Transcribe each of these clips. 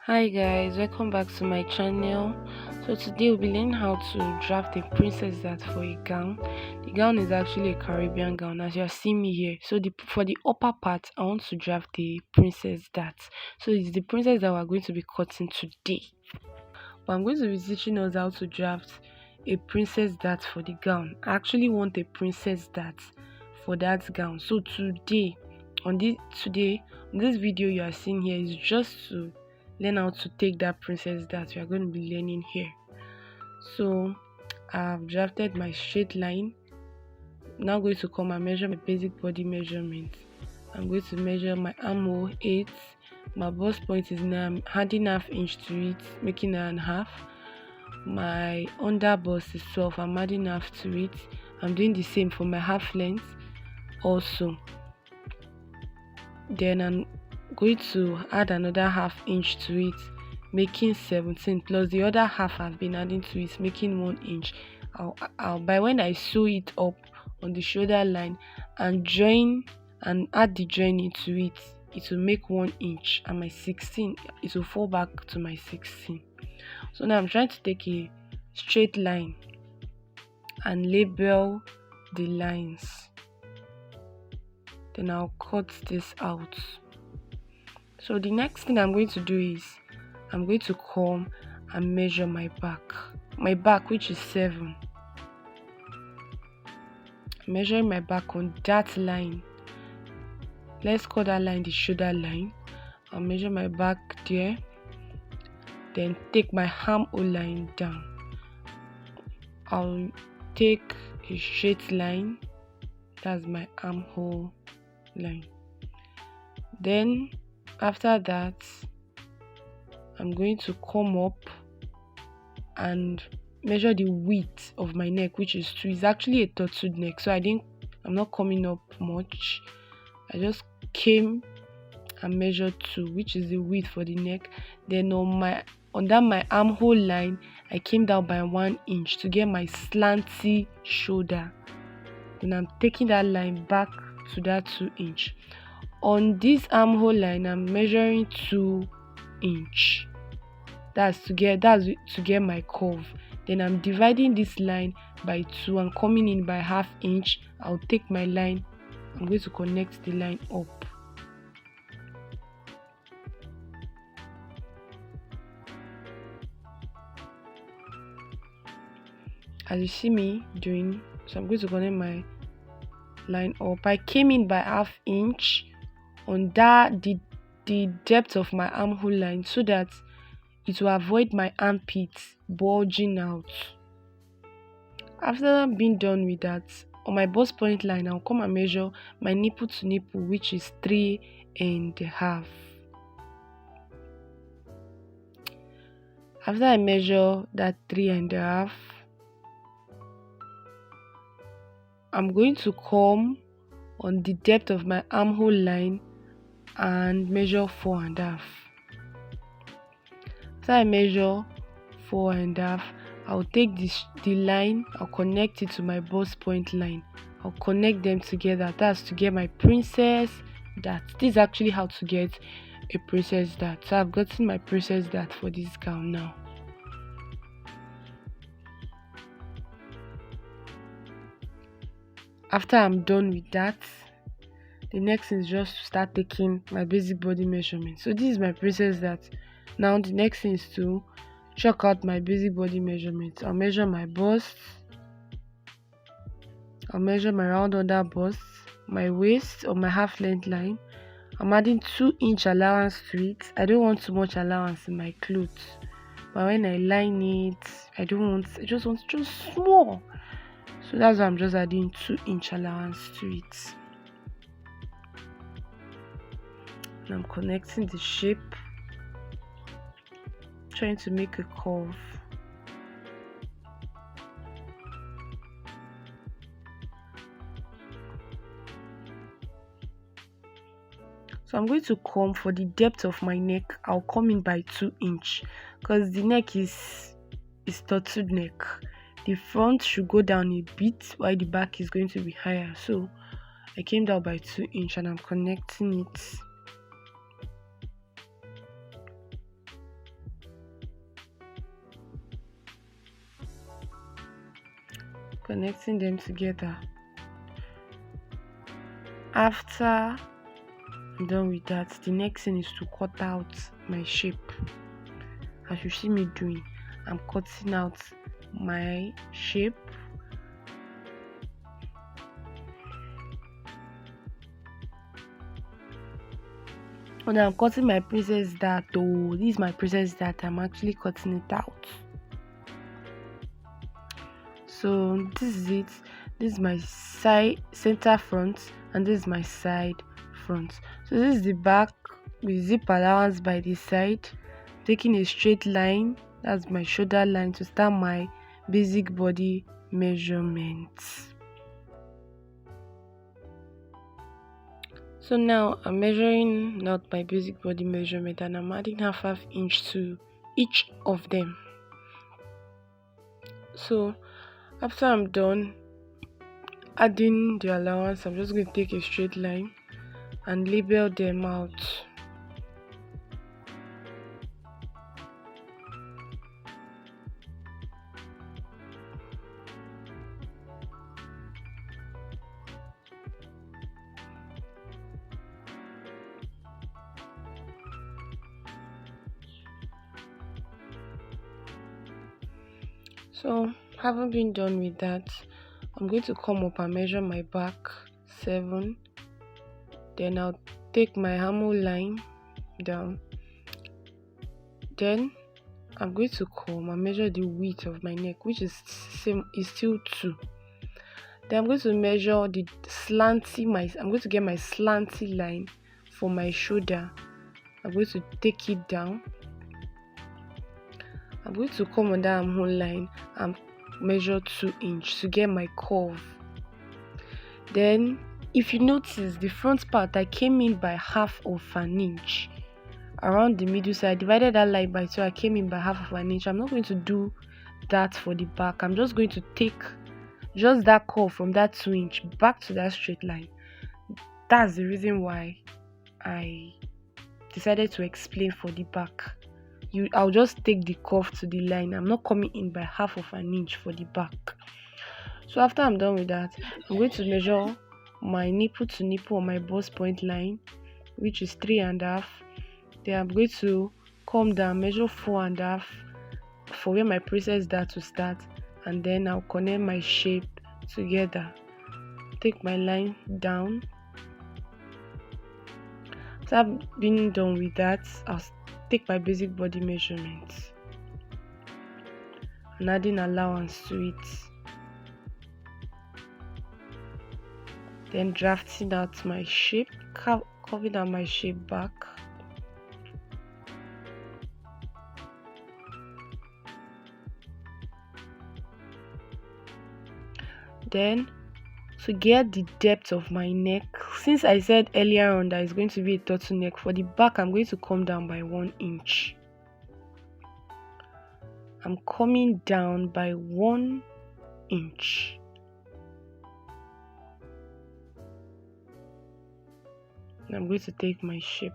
Hi guys, welcome back to my channel. So today we'll be learning how to draft a princess dart for a gown. The gown is actually a Caribbean gown, as you are seeing me here. So for the upper part, I want to draft the princess dart. So it's the princess that we're going to be cutting today. But I'm going to be teaching us how to draft a princess dart for the gown. I actually want a princess dart for that gown. So today on this video you are seeing here is just to learn how to take that princess dart we are going to be learning here. So I've drafted my straight line. Now going to come and measure my basic body measurement. I'm going to measure my armhole 8. My bust point is now I'm adding half inch to it, making 9.5. My under bust is 12. I'm adding half to it. I'm doing the same for my half length also. Then I'm going to add another half inch to it, making 17, plus the other half I've been adding to it, making 1 inch. By when I sew it up on the shoulder line and join and add the joining to it, it will make 1 inch, and my 16 it will fall back to my 16. So now I'm trying to take a straight line and label the lines. Then I'll cut this out. So the next thing I'm going to do is I'm going to come and measure my back which is 7. Measuring my back on that line. Let's call that line the shoulder line. I'll measure my back there, then take my armhole line down. I'll take a straight line, that's my armhole line. Then after that I'm going to come up and measure the width of my neck, which is 2. It's actually a tattooed neck, so I'm not coming up much. I just came and measured 2, which is the width for the neck. Then under my armhole line I came down by 1 inch to get my slanty shoulder. Then I'm taking that line back to that 2 inch. On this armhole line I'm measuring 2 inch. That's to get my curve. Then I'm dividing this line by 2 and coming in by half inch. I'll take my line. I'm going to connect the line up. As you see me doing, so I'm going to connect my line up. I came in by half inch on the depth of my armhole line so that it will avoid my armpits bulging out. After being done with that, on my bust point line I'll come and measure my nipple to nipple, which is 3.5. After I measure that 3.5, I'm going to come on the depth of my armhole line and measure 4.5. After I measure 4.5, I'll take the line, I'll connect it to my bust point line. I'll connect them together. That's to get my princess dart. This is actually how to get a princess dart. So I've gotten my princess dart for this gown now. After I'm done with that, the next thing is just to start taking my basic body measurement. So this is my princess dart. Now the next thing is to chalk out my basic body measurement. I'll measure my bust, I'll measure my round under bust, my waist or my half length line. I'm adding 2 inch allowance to it. I don't want too much allowance in my clothes, but when I line it, I just want just small. So that's why I'm just adding 2 inch allowance to it. And I'm connecting the shape, trying to make a curve. So I'm going to come for the depth of my neck. I'll come in by 2 inch because the neck is tattooed neck. The front should go down a bit while the back is going to be higher. So I came down by 2 inch and I'm connecting it. connecting them together. After I'm done with that, the next thing is to cut out my shape. As you see me doing, I'm cutting out my shape. When I'm cutting my princess dart, oh, this is my princess dart, I'm actually cutting it out. So this is it. This is my side center front, and this is my side front. So this is the back with zip allowance by the side, taking a straight line, that's my shoulder line, to start my basic body measurements. So now I'm measuring out my basic body measurement, and I'm adding half inch to each of them. So after I'm done adding the allowance, I'm just going to take a straight line and label them out. So having been done with that, I'm going to come up and measure my back 7. Then I'll take my armhole line down. Then I'm going to come and measure the width of my neck, which is still 2. Then I'm going to measure the I'm going to get my slanty line for my shoulder. I'm going to take it down. I'm going to come on that armhole line and measure 2 inch to get my curve. Then if you notice, the front part, I came in by half of an inch around the middle, so I divided that line by 2. I came in by half of an inch. I'm not going to do that for the back. I'm just going to take just that curve from that 2 inch back to that straight line. That's the reason why I decided to explain for the back. I'll just take the curve to the line. I'm not coming in by half of an inch for the back. So after I'm done with that, I'm going to measure my nipple to nipple on my bust point line, which is 3.5. Then I'm going to come down, measure 4.5 for where my princess dart to start, and then I'll connect my shape together. Take my line down. So I've been done with that, I'll take my basic body measurements and adding allowance to it. Then drafting out my shape, carving out my shape back. Then to get the depth of my neck, since I said earlier on that it's going to be a turtleneck, for the back I'm going to come down by 1 inch. I'm coming down by 1 inch. And I'm going to take my shape.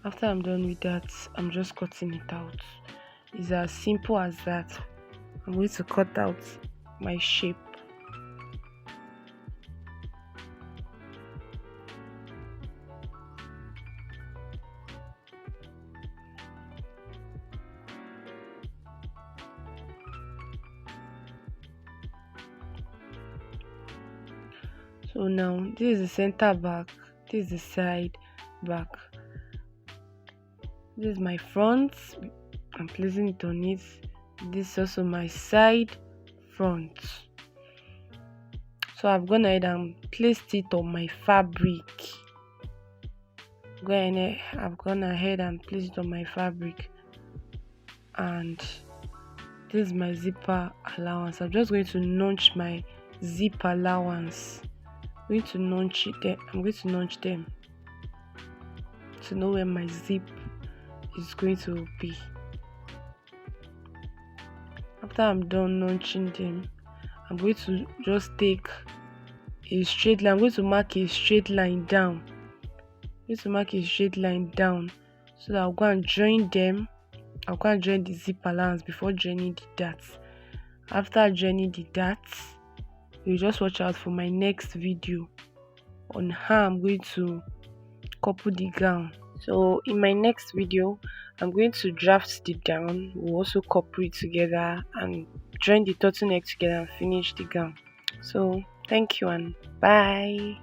After I'm done with that, I'm just cutting it out. It's as simple as that. I'm going to cut out my shape. So now this is the center back, this is the side back. This is my front, I'm placing it on it. This is also my side front. So I've gone ahead and placed it on my fabric. I've gone ahead and placed it on my fabric, and this is my zipper allowance. I'm just going to notch my zip allowance. I'm going to notch them to know where my zip is going to be. After I'm done notching them, I'm going to just take a straight line. I'm going to mark a straight line down. So that I'll go and join them. I'll go and join the zip allowance before joining the darts. After joining the darts, you just watch out for my next video on how I'm going to couple the gown. So in my next video, I'm going to draft the gown. We'll also couple it together and join the turtleneck together and finish the gown. So thank you and bye.